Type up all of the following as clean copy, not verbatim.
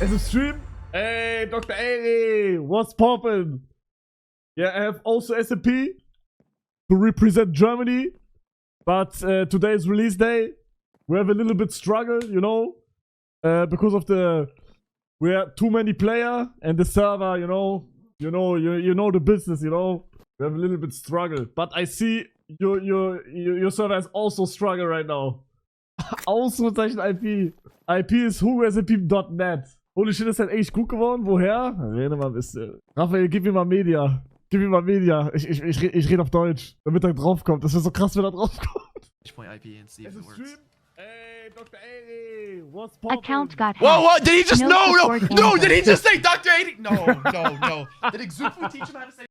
Es ist Stream. Hey, Dr. Eri, what's poppin'? Yeah, I have also SMP to represent Germany, but today is release day. We have a little bit struggle, you know, because of we are too many player and the server, you know the business, you know. We have a little bit struggle, but I see your server is also struggle right now. Ausrufezeichen IP. IP ist whosmp.net. Holy shit, ist halt echt gut geworden. Woher? Rede mal ein bisschen. Raphael, gib mir mal Media. Gib mir mal Media. Ich rede auf Deutsch, damit er draufkommt. Das wäre so krass, wenn er draufkommt. IP and see if it works. Hey, Dr. Eri, what's poppin'? Account got hacked. Whoa, what? Did he just no? Did he Android. just say Dr. 80? No. Did Xufu teach him how to say?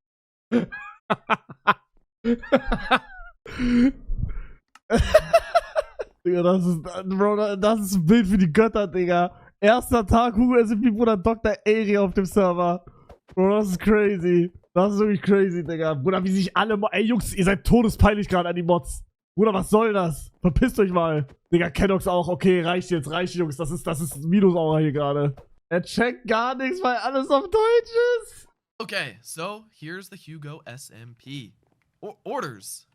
Digga, das ist ein Bild für die Götter, Digga. Erster Tag HugoSMP, Bruder, Dr. Eri auf dem Server. Bro, das ist crazy. Das ist wirklich crazy, Digga. Bruder, wie sich alle... Ey, Jungs, ihr seid todespeinlich gerade an die Mods. Bruder, was soll das? Verpisst euch mal. Digga, Kennox auch. Okay, reicht jetzt, Jungs. Das ist Minusaura hier gerade. Er checkt gar nichts, weil alles auf Deutsch ist. Okay, so here's the Hugo SMP. Orders.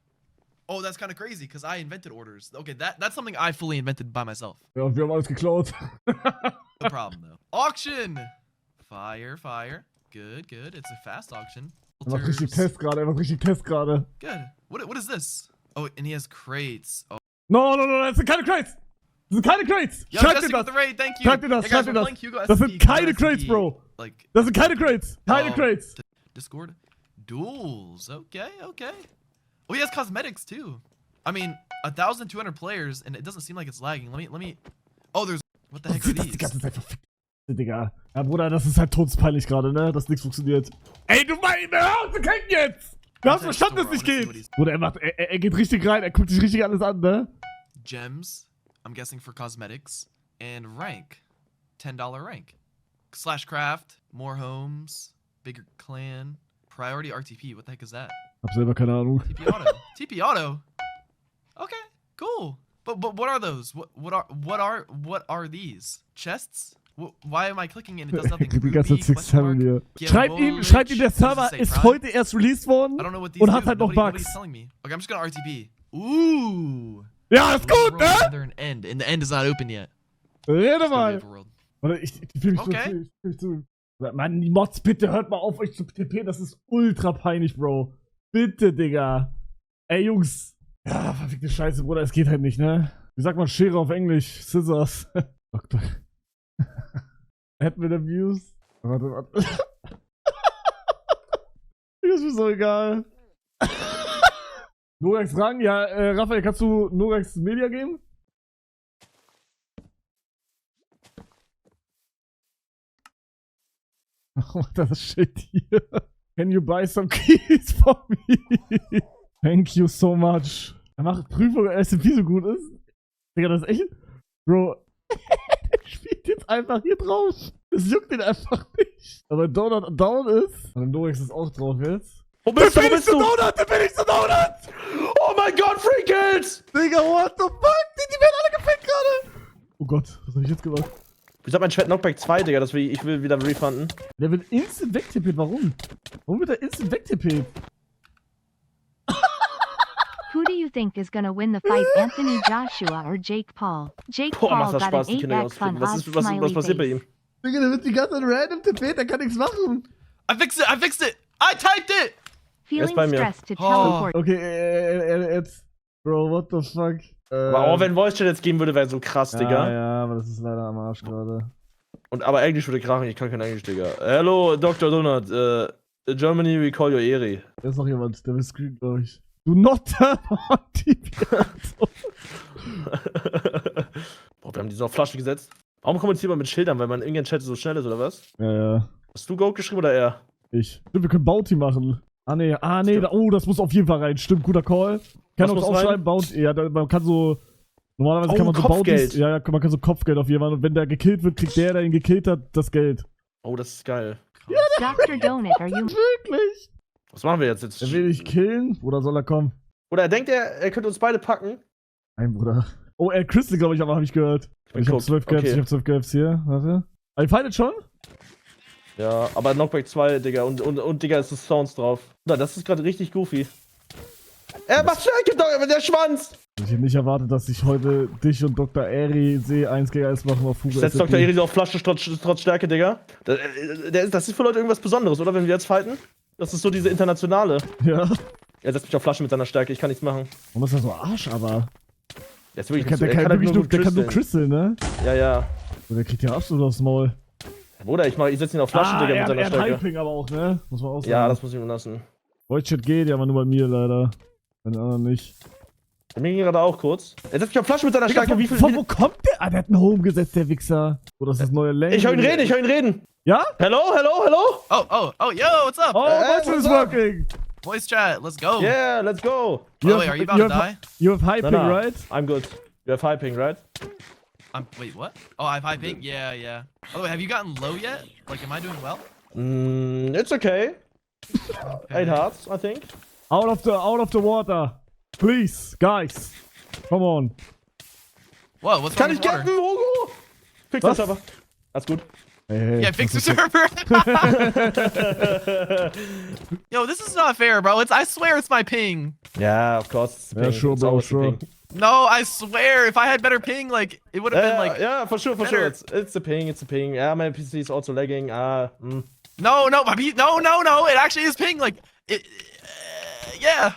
Oh, that's kind of crazy because I invented orders. Okay, that's something I fully invented by myself. Ja, und wir haben alles geklaut. No problem though. Auction. Fire. Good. It's a fast auction. Er macht richtig Test gerade. Good. What is this? Oh, and he has crates. Oh. No, das sind keine Crates. Das sind keine Crates. Yo, Schreibt Jesse dir with das. the raid, thank you. Schreibt dir das, Hey guys, schreibt dir we're das. playing Hugo Das sind SMP, keine SMP, Crates, Bro. Like, Das sind keine Crates. Keine Crates. Discord. Duels. Okay. Oh, he has cosmetics too. I mean, 1,200 players, and it doesn't seem like it's lagging. Let me. Oh, there's. What the heck are Das these? die ganze Zeit verfickt. Digga. Ja, Bruder, das ist halt todespeinlich gerade, ne? Dass nichts funktioniert. Ey, du meinst, hör auf zu kämpfen jetzt! Du hast verstanden, dass es nicht geht! Bruder, er geht richtig rein, er guckt sich richtig alles an, ne? Gems, I'm guessing for cosmetics, and rank. $10 rank. /craft, more homes, bigger clan, priority RTP. What the heck is that? Hab selber keine Ahnung. TP auto. TP auto. Okay, cool. But what are those? What are these? Chests? Why am I clicking and it does nothing? Die ganze Zeit Question mark? hier. Get Schreibt ihm, der Server say ist prime? heute erst released worden I don't know what these und do. hat halt noch Nobody's Bugs. telling me. Okay, I'm just gonna RTP. Ooh. Ja, ist gut, ne? Under an end, and the end is not open yet. Rede It's gonna be mal. overworld. Warte, ich fühl mich Okay. zu. Mann, die Mods, bitte hört mal auf, euch zu TP. Das ist ultra peinlich, Bro. Bitte, Digga. Ey, Jungs. Ja, verfickte Scheiße, Bruder. Es geht halt nicht, ne? Wie sagt man Schere auf Englisch? Scissors. Doktor. Hätten wir den Views? Warte. Ist mir so egal. Norex Rang? Ja, Raphael, kannst du Norex Media geben? Oh, das steht hier. Can you buy some keys for me? Thank you so much. Er macht Prüfung, SMP so gut ist. Digga, das ist echt. Bro. Der spielt jetzt einfach hier drauf. Das juckt ihn einfach nicht. Aber Donut down ist. Und Norex ist auch drauf jetzt. Wo bist du? Der bin ich zu Donut! Oh my god, Free Kills! Digga, what the fuck? Die werden alle gefällt gerade. Oh Gott, was hab ich jetzt gemacht? Ich hab mein Chat Knockback 2, Digga, ich will wieder refunden. Der wird instant wegtippiert, warum? Warum wird er instant wegtippiert? Who do you think is gonna win the fight, Anthony Joshua or Jake Paul? Jake Boah, Paul macht das got Spaß, an die Kinder 8x fun ausflippen. Oz Was smiley passiert bei face. ihm? Digga, der wird die ganze Zeit random tippiert, der kann nichts machen. I fixed it! I typed it! Feeling bei mir. stressed to Oh. teleport. Okay, jetzt. Bro, what the fuck? Aber auch wenn Voice Chat jetzt geben würde, wäre so krass, Digga. Ja, aber das ist leider am Arsch gerade. Aber Englisch würde krachen, ich kann kein Englisch, Digga. Hello, Dr. Donut. Germany, we call you Eri. Da ist noch jemand, der will screen, glaub ich. Do not turn on TV. Boah, wir haben die so auf Flasche gesetzt. Warum kommuniziert man mit Schildern, weil man in irgendeinem Chat so schnell ist, oder was? Ja. Hast du Goat geschrieben oder er? Ich. Stimmt, wir können Bounty machen. Ah, nee, das muss auf jeden Fall rein. Stimmt, guter Call. Kann Was uns muss auch rein? schreiben, Bounty. Ja, man kann so. Normalerweise Oh, kann man so Kopfgeld. Bounties. Ja, man kann so Kopfgeld auf jemanden. Und wenn der gekillt wird, kriegt der ihn gekillt hat, das Geld. Oh, das ist geil. Dr. Donut, are you Wirklich? Was machen wir jetzt? Er will dich killen? Oder soll er kommen? Oder er denkt, er könnte uns beide packen. Nein, Bruder. Oh, Crystal, glaube ich, aber habe ich gehört. Ich habe 12 Gaps, Okay. hier. Warte. Ihr fightet schon? Ja, aber Knockback 2, Digga. Und Digga, ist das Sounds drauf. Das ist gerade richtig goofy. Er macht Stärke, Digga, mit der Schwanz! Ich hätte nicht erwartet, dass ich heute dich und Dr. Eri sehe 1 gegen 1 machen auf Fuge. Setzt Dr. Eri auf Flasche trotz Stärke, Digga. Das ist für Leute irgendwas Besonderes, oder? Wenn wir jetzt fighten? Das ist so diese internationale. Ja. Er setzt mich auf Flasche mit seiner Stärke, ich kann nichts machen. Warum ist das so Arsch, aber? Der, ist wirklich Der kann halt wirklich nur, gut der kann nur crystallen. Crystal, ne? Ja, ja. Der kriegt ja absolut aufs Maul. Bruder, ich setze ihn auf Flasche, Digga, mit seiner er hat Stärke. Hyping aber auch, ne? Muss man auch sagen. Ja, das muss ich ihm lassen. Void-Chat geht, ja, aber nur bei mir leider. Bei den anderen nicht. Bei mir ging gerade auch kurz. Er setzt mich auf Flasche mit seiner Digga, Stärke. Wie viel? von wo kommt der? Ah, der hat einen Home gesetzt, der Wichser. Oh, das ist das neue Lane. Ich höre ihn reden. Ja? Hello? Oh, yo, what's up? Oh, Voice what's is up? working. Voice chat, let's go. Yeah, let's go. By the way, are you about to die? You have hyping, No, no. right? I'm good. You have hyping, right? Wait, what? Oh, I have high ping? Yeah. By the way, have you gotten low yet? Like, am I doing well? It's okay. 8 hearts, I think. Out of the water. Please, guys. Come on. Whoa, what's Kann wrong ich with water? gappen, Hugo? Fix Was? das aber. Alles gut. Hey, Yeah, fix the server. Yo, this is not fair, bro. I swear it's my ping. Yeah, of course. It's the Yeah, ping. sure, It's bro, always the sure. ping. No, I swear, if I had better ping, like, it would have been like. Yeah, for sure. better. It's the ping. Yeah, my PC is also lagging. No, it actually is ping. Like, yeah.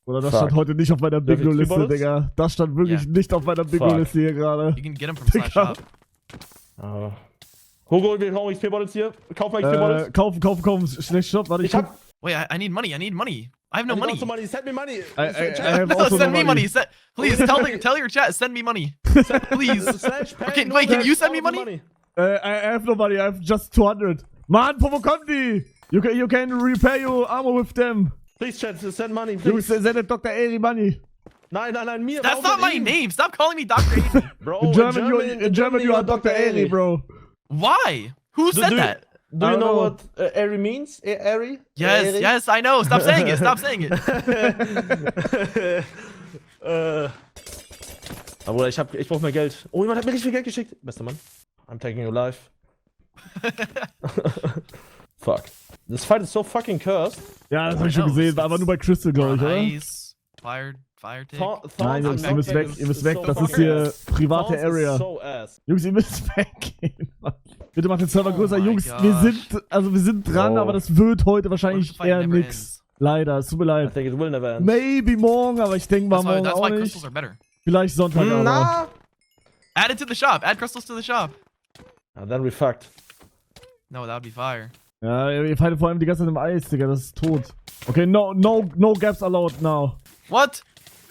Oder das Fuck. stand heute nicht auf meiner Darf ich Bingo-Liste, Tribbles? Digga. Das stand wirklich Ja. nicht auf meiner Bingo-Liste hier gerade. You can get him from slash shop. Oh. Hugo, wir brauchen XP-Bottles hier. Kauf mal XP-Bottles. Kaufen. Schlecht Stopp, warte, Ich hab... Wait, I need money. I have no money. money. Send me money. I have No, also send no me money. Please tell your chat. Send me money. Please. Okay, wait, can you send me money? I have no money, I have just 200. Mann, wo kommen die? You can repair your armor with them. Please, chat, send money, You please. send Dr. Eri money. Nein, mir. That's warum not my mit ihm? name. Stop calling me Dr. Eri. Bro, In German, you are Dr. Eri, bro. Why? Who said that? Do I you don't know know. what Eri means? Eri? Yes, I know. Stop saying it. Stop saying it. Aber ich brauch mehr Geld. Oh, jemand hat mir richtig viel Geld geschickt. Bester Mann. I'm taking your life. Fuck. This fight is so fucking cursed. Ja, das I hab ich schon know, gesehen, it's- war aber nur bei Crystal, glaube ich, oder? Nice. Fire tick. Nein, Jungs, ihr müsst weg, ihr müsst weg, das ist hier private Area. So ass. Jungs, ihr müsst weggehen. Bitte macht den Server Oh größer. my Jungs, gosh. wir sind dran, Oh. aber das wird heute What wahrscheinlich if the fight eher never nix. ends? Leider, es tut mir I leid. think it will never end. Maybe morgen, aber ich denke mal morgen That's auch why nicht. crystals are better. Vielleicht Sonntag aber. Na? Add it to the shop. Add crystals to the shop. Then we fucked. No, that would be fire. Ja, ihr fightet vor allem die ganze Zeit im Eis, Digga, das ist tot. Okay, no gaps allowed now. What?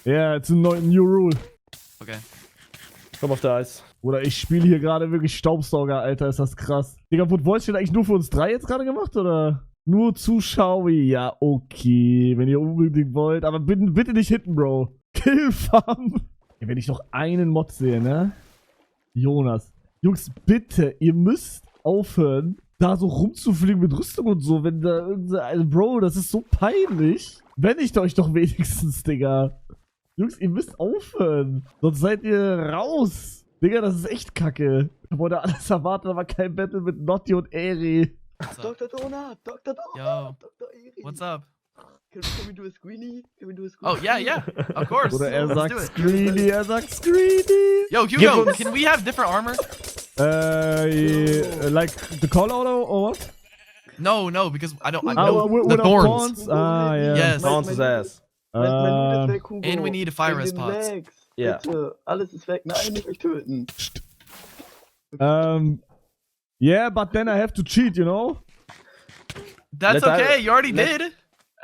Yeah, it's a new rule. Okay. Komm auf der Eis. Oder ich spiele hier gerade wirklich Staubsauger, Alter, ist das krass. Digga, wurde Voice Chat eigentlich nur für uns 3 jetzt gerade gemacht, oder? Nur Zuschauer? Ja, okay, wenn ihr unbedingt wollt. Aber bitte nicht hitten, Bro. Killfarm. Wenn ich noch einen Mod sehe, ne? Jonas. Jungs, bitte, ihr müsst aufhören, da so rumzufliegen mit Rüstung und so. Wenn da also, Bro, das ist so peinlich. Wenn ich euch doch wenigstens, Digga. Jungs, ihr müsst aufhören. Sonst seid ihr raus. Digga, das ist echt kacke. Ich hab heute alles erwartet, aber kein Battle mit Notti und Eri. What's up? Dr. Donut, Dr. Donut, Yo. Dr. Eri. What's up? Can we do a screenie? Oh, yeah. Of course. Oder er Let's sagt do it. Screeny, er sagt Screeny. Yo, Give Hugo, us- can we have different armor? Like the call auto or what? No, because I don't. I Ah, know the without thorns. Ah, yeah. Yes. Bounce his ass. Mein Hut ist Uh, weg, Hugo. And we need a fire Wegen res den pots. Lags. Ja. Bitte, alles ist weg. Nein, nicht euch töten. yeah, but then I have to cheat, you know? That's Let okay. I- You already let- did.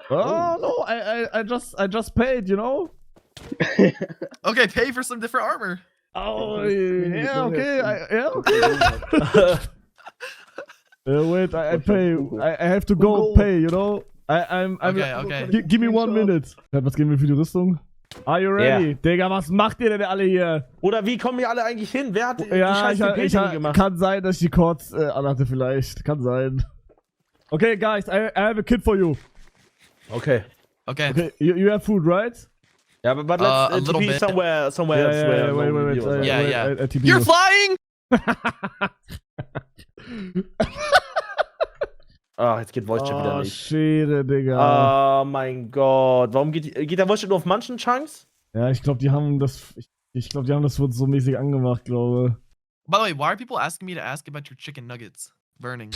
Oh no, I just paid, you know? Okay, pay for some different armor. Oh, Screeny, yeah, go okay, ahead, yeah, okay. Wait, I pay. I have to go Hugo. pay, you know? I'm Okay. Give me 1 minute. Ja, was geben wir für die Rüstung? Are you ready? Ja. Digga, was macht ihr denn alle hier? Oder wie kommen wir alle eigentlich hin? Wer hat die Ja, scheiß TP gemacht? kann sein, dass ich die Chords anhatte vielleicht. Kann sein. Okay, guys, I have a kit for you. Okay. Okay. Okay, you have food, right? Yeah, but A let's little TP bit. somewhere else. wait. where no Wait. viewers are. Yeah, wait, yeah. TP You're you. flying. Ah, jetzt geht Voice Chat wieder Oh, nicht. Schäde, Digga. Oh mein Gott. Warum geht der Voice Chat nur auf manchen Chunks? Ja, ich glaube, die haben das. Ich glaube, die haben das so mäßig angemacht, glaube. By the way, why are people asking me to ask about your chicken nuggets burning?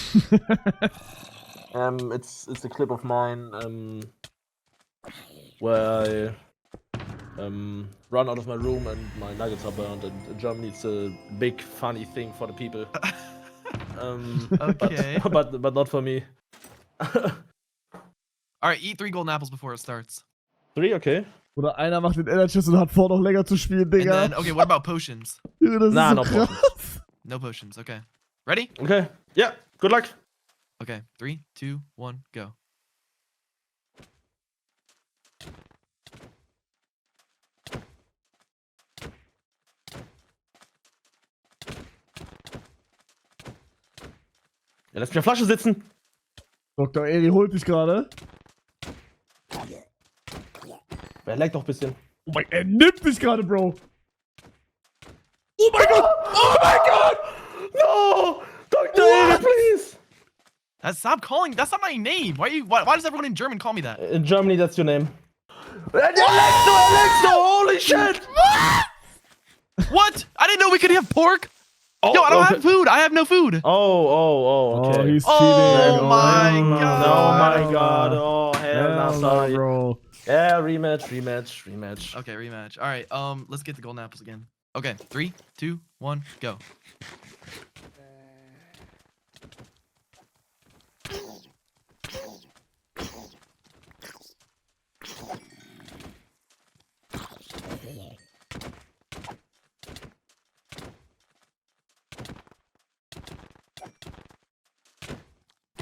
It's a clip of mine, where I run out of my room and my nuggets are burned, and in Germany it's a big funny thing for the people. Okay. but not for me. All right, eat 3 golden apples before it starts. 3, okay. Oder einer macht den Energist und hat vor, noch länger zu spielen, And Digga. then, okay, what about potions? Junge, das Nah, ist no so problem. krass. No potions. Okay. Ready? Okay. Yeah, good luck. Okay. 3, 2, 1, go. Ja, lass mich auf Flasche sitzen. Dr. Eri holt dich gerade. Er leckt doch ein bisschen. Oh mein, er nimmt dich gerade, Bro. Oh mein Gott! Oh mein Gott! No! Dr. Eri, please! Stop calling. That's not my name. Why does everyone in German call me that? In Germany, that's your name. Er leckt so! Holy shit! What? I didn't know we could have pork. Oh, Yo, I don't okay. have food. I have no food. Oh, okay. Oh, he's Oh cheating. my hell no. God. Oh my Hell god, no. oh hell Hell no, no, sorry. bro. Yeah, rematch. Okay, rematch. All right. Let's get the golden apples again. Okay. 3, 2, 1, go.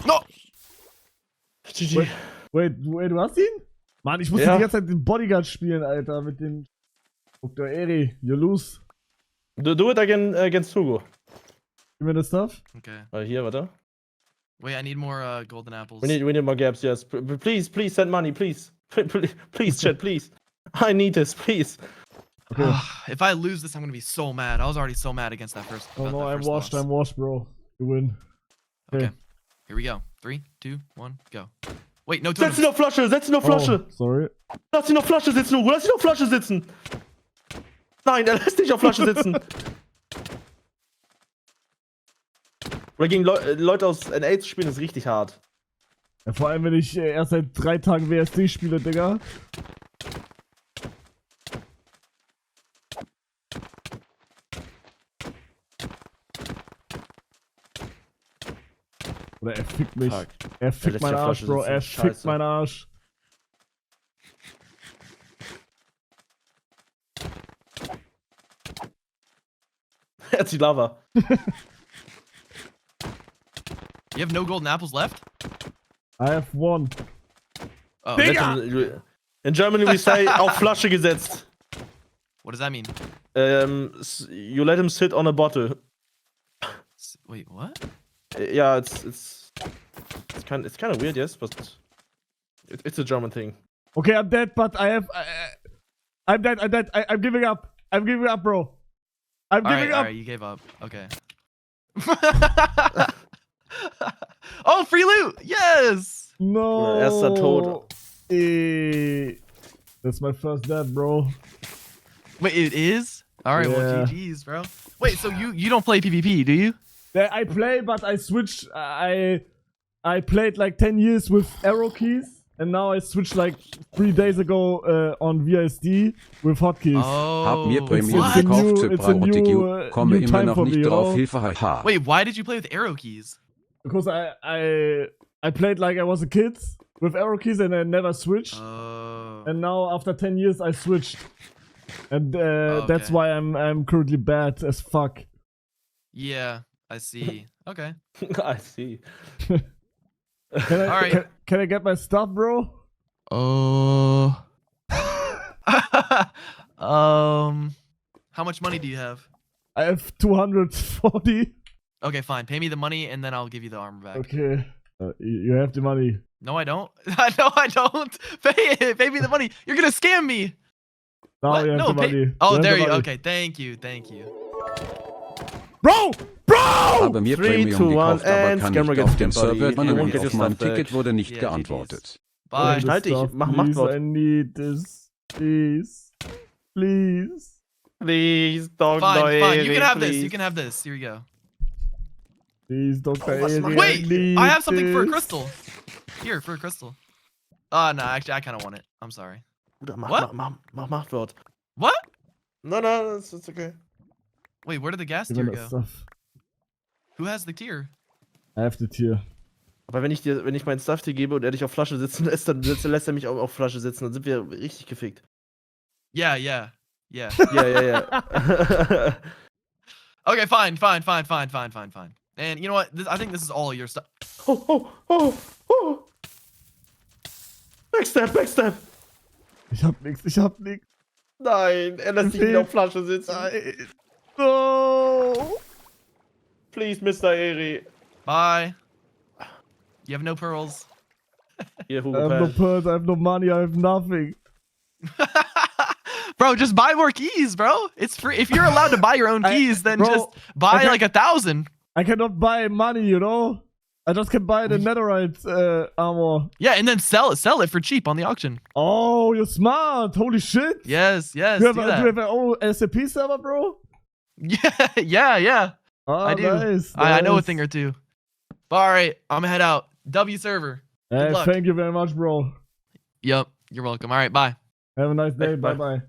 No. GG. Wait, du hast ihn? Mann, ich musste Ja. die ganze Zeit den Bodyguard spielen, Alter, mit dem Dr. Eri. You lose. Do it again against Hugo. Gib mir das Stuff. Okay. Hier, warte. Wait, I need more golden apples. We need more gaps, yes. Please send money, please. Please, chat, please. I need this, please. Okay. If I lose this, I'm gonna be so mad. I was already so mad against that first. Oh about no, that I'm first washed, loss. bro. You win. Okay. Here we go. 3, 2, 1, go. Wait, no totems. Setz ihn auf Flasche, setz ihn auf Flasche. Oh, sorry. Lass ihn auf Flasche sitzen, Hugo, lass ihn auf Flasche sitzen. Nein, er lässt dich auf Flasche sitzen. Oder gegen Leute aus NA zu spielen ist richtig hart. Ja, vor allem, wenn ich erst seit 3 Tagen WSD spiele, Digga. Oder er fickt mich. Fuck. Er fickt lässt meinen sich auf Arsch, Flasche Bro. sitzen. Er fickt Scheiße. meinen Arsch. Er hat die Lava. You have no golden apples left? I have one. Oh, Digga! In Germany we say auf Flasche gesetzt. what does that mean? You let him sit on a bottle. Wait, what? Yeah, it's kind of weird, yes, but it's a German thing. Okay, I'm dead, but I have. I'm dead. I'm giving up. I'm giving up, bro. I'm giving up. Alright, you gave up. Okay. Oh, free loot! Yes! No. Erster Tod. That's my first death, bro. Wait, it is? Alright, Yeah. well, GG's, bro. Wait, so you don't play PvP, do you? Yeah, I play, but I switched. I played like 10 years with arrow keys, and now I switched like 3 days ago on VSD with hotkeys. Oh. Hab mir Premium It's a gekauft, new- für it's a Priority new, Queue, komme new immer time noch for nicht me, drauf, you know? Hilfe, haha. Wait, why did you play with arrow keys? Because I played like I was a kid with arrow keys, and I never switched. Oh. And now after 10 years I switched, and that's Okay. why I'm currently bad as fuck. Yeah, I see. Okay. I see. Can I, Alright. can I get my stuff, bro? Oh. How much money do you have? I have 240. Okay, fine. Pay me the money and then I'll give you the armor back. Okay. You have the money. No, I don't. No, I don't. Pay it. Pay me the money. You're gonna scam me. Now What? you have No, the pay- money. Oh, have there the you. money. Okay, thank you. Thank you. Bro! Bro! Habe mir 3, Premium 2, 1, gekauft, aber and kann Scammer nicht gets auf dem scammed, buddy. Server You won't dienen. get your Auf mein stuff back. Ticket wurde nicht Yeah, geantwortet. Bye. Ich halte dich, Stuff, mach please, Machtwort. I need this. Please. Please. Please, Dr. Fine. You can have this. please. You can have this. Here you go. Please, Dr. was Eri, macht- Wait, need I have something for a this. crystal. Here, for a crystal. No, actually, I kind of want it. I'm sorry. Bruder, What? mach Machtwort. What? No, it's okay. Wait, where did the gas Give tier me that go? stuff. Who has the tier? I have the tier. Aber wenn ich meinen Stuff dir gebe und er dich auf Flasche sitzen lässt, dann lässt er mich auch auf Flasche sitzen. Dann sind wir richtig gefickt. Yeah. Ja. Okay, fine. And you know what? I think this is all your stuff. Oh. Backstab. Ich hab nix. Nein, er lässt sich wieder auf Flasche sitzen. Nein. No. Please, Mr. Eri. Bye. You have no pearls. Hier, I Hugo have no Pass. pearls, I have no money, I have nothing. Bro, just buy more keys, bro. It's free. If you're allowed to buy your own keys, then bro, just buy okay. like 1,000. I cannot buy money, you know? I just can buy the netherite armor. Yeah, and then sell it for cheap on the auction. Oh, you're smart. Holy shit. Yes, Do you have, do do that. you have an old SAP server, bro? Yeah. Oh, I do. Nice, I know a nice. thing or two. But all right, I'm gonna head out. W server. Hey, luck. thank you very much, bro. Yep, you're welcome. All right, bye. Have a nice day. Bye. Bye-bye.